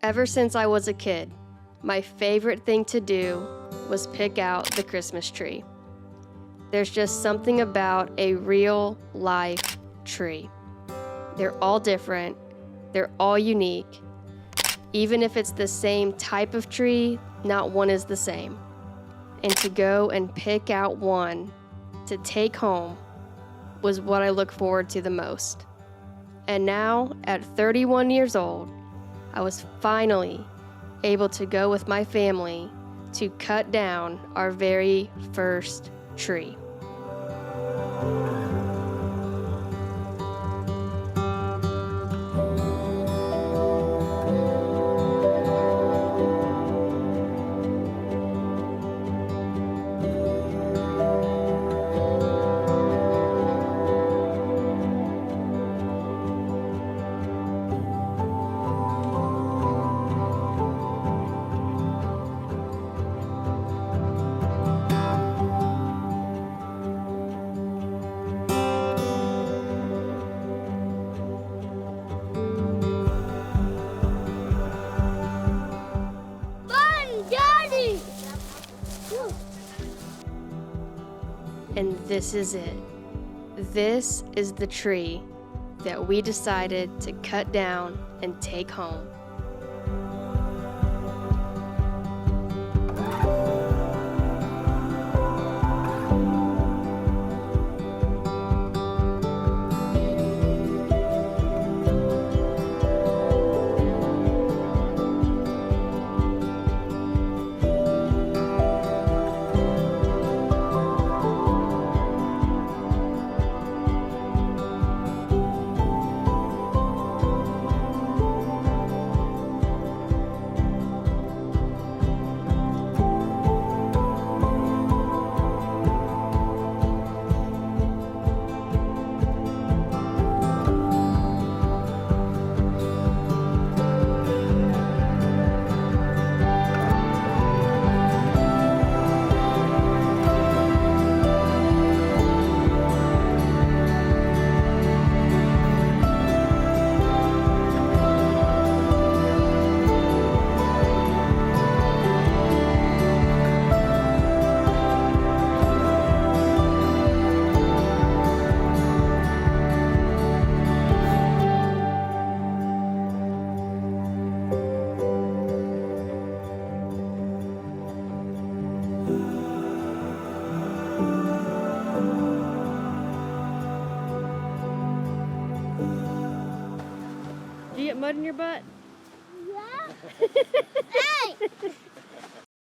Ever since I was a kid, my favorite thing to do was pick out the Christmas tree. There's just something about a real life tree. They're all different, they're all unique. Even if it's the same type of tree, not one is the same. And to go and pick out one to take home was what I look forward to the most. And now, at 31 years old, I was finally able to go with my family to cut down our very first tree. And this is it. This is the tree that we decided to cut down and take home. Did you get mud in your butt? Yeah.